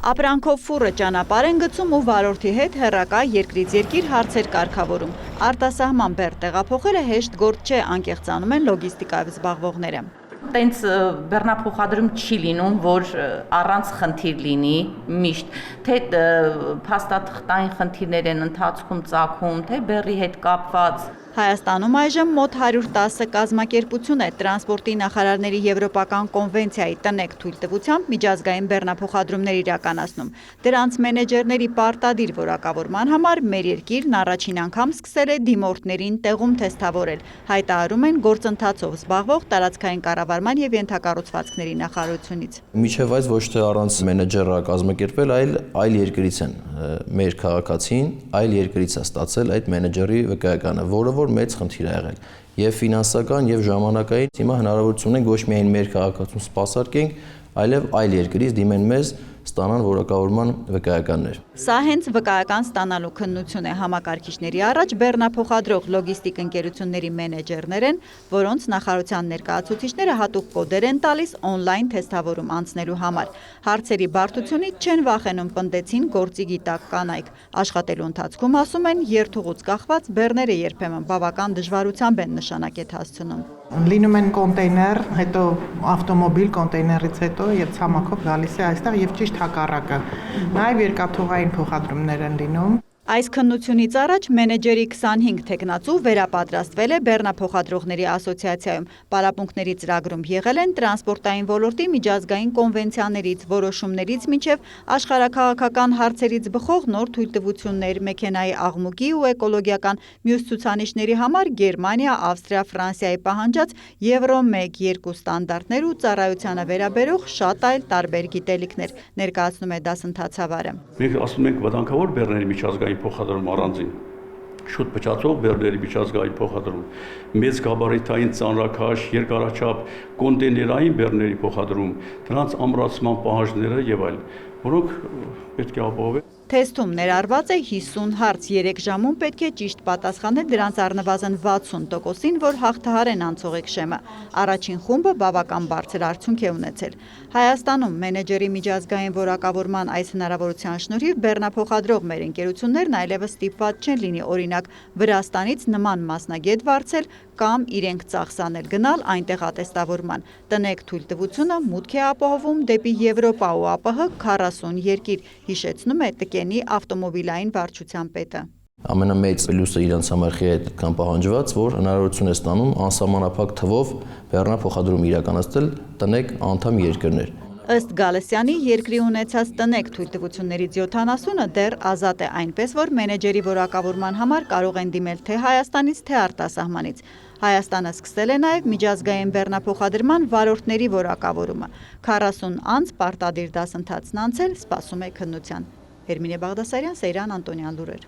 Ապրանքով ֆուռը ճանապարհ են գցում ու վարորդի հետ հեռակա երկրից երկիր հարցեր կարգավորում։ Արտասահման բեռ տեղափոխելը հեշտ գործ չէ, անկեղծանում են լոգիստիկայով զբաղվողները։ Տենց բեռնափոխադրում չի լինում, որ առանց խնդիր լինի միշտ, թե փաստաթղթային խնդիրներ են ընթացքում ծագում, թե բեռի հետ կապված։ Հայաստանում այժմ մոտ 110 կազմակերպություն է տրանսպորտի նախարարների եվրոպական կոնվենցիայի տնեք թույլտվությամբ միջազգային բեռնափոխադրումներ իրականացնում։ Դրանց մենեջերների պարտադիր որակավորման համար մեր երկիրն առաջին անգամ սկսել է դիմորդներին տեղում թեստավորել, հայտարարում են գործընթացով զբաղվող տարածքային կառավարման և ենթակառուցվածքների նախարարությունից։ Մինչև այս ոչ թե առանց մենեջերը կազմակերպել, այլ երկրից են մեր քաղաքացին, այլ երկրից է ստացել այդ մենեջերի վկայականը, որը մեծ խնդիր է եղել եւ ֆինանսական եւ ժամանակային հիմա հնարավորություն ունենք ոչ միայն մեր քաղաքացուն սպասարկենք, այլև այլ երկրից դիմեն մեզ ստանան որակավորման վկայականներ։ Սա հենց վկայական ստանալու քննություն է համակարգիչների առաջ բեռնափոխադրող լոգիստիկ ընկերությունների մենեջերներ են, որոնց նախարարության ներկայացուցիչները հատուկ կոդեր են տալիս օնլայն թեստավորում անցնելու համար։ Հարցերի բարդությունից չեն վախենում պնդեցին գործի գիտակ կանայք։ Աշխատելու ընթացքում ասում են երթուղուց կախված բեռները երբեմն բավական դժվարությամբ են նշանակետ հասցնում։ Լինում են կոնտեյներ, հետո ավտոմոբիլ կոնտեյներից հետո եւ ցամաքով գալիս է այստեղ եւ ճիշտ հակառակը։ Նաեւ երկաթուղային փոխադրումներ են լինում։ Այս քննությունից առաջ մենեջերի 25 թեկնածու վերապատրաստվել է բեռնափոխադրողների ասոցիացիայում։ Պարապմունքների ծրագրում եղել են տրանսպորտային ոլորտի միջազգային կոնվենցիաներից, որոշումներից մինչև աշխարհաքաղաքական հարցերից բխող նոր թույլտվություններ, մեքենայի աղմուկի ու էկոլոգիական մյուս ցուցանիշների համար Գերմանիա, Ավստրիա, Ֆրանսիայի պահանջած Եվրո 1-2 ստանդարտներ ու ծառայությանը վերաբերող շատ այլ տարբեր գիտելիքներ, ներկայացնում է դասընթացավարը։ Մենք ասում ենք վտանգավոր բեռների միջազգային փոխադրում առանձին, շուտ փչացող բեռների միջազգային փոխադրում, մեծ գաբարիտային ծանրաքաշ, երկարաչափ կոնտեյներային բեռների փոխադրում, դրանց ամրացման պահանջները եւ այլն, որոնք պետք է ապահովեն։ Թեստում ներառված է 50 հարց, 3 ժամում պետք է ճիշտ պատասխանել դրանց առնվազն 60%-ին, որ հաղթահարեն անցողիկ շեմը։ Առաջին խումբը բավական բարձր արդյունք է ունեցել։ Հայաստանում մենեջերի միջազգային որակավորման այս հնարավորության շնորհիվ բեռնափոխադրող մեր ընկերություններն այլևս ստիպված չեն լինի օրինակ Վրաստանից նման մասնագետ վարձել կամ իրենք ծախսանել գնալ այնտեղ ատեստավորման։ Տնեք թույլտվությունը մուտք է ապահովում դեպի Եվրոպա ու ԱՊՀ 40 երկիր, հիշեցնում է Տկենի ավտոմոբիլային վարչության պետը։ Ամենամեծ պլյուսը իրենց համար այդքան պահանջված, որ հնարավորություն է ստանում անսահմանափակ թվով բեռնափոխադրում իրականացնել տնեք անդամ երկրներ։ Ըստ Գալստյանի երկրի ունեցած տնեք թույլտվություններից 70-ը դեռ ազատ է, այնպես որ մենեջերի որակավորման համար կարող են դիմել թե Հայաստանից, թե արտասահմանից։ Հայաստանը սկսել է նաև միջազգային բեռնափոխադրման վարորդների որակավորումը։ 40 անց պարտադիր դասընթացն անցել, սպասում է քննության։ Հերմինե Բաղդասարյան, Սեյրան Անտոնյան լուրեր։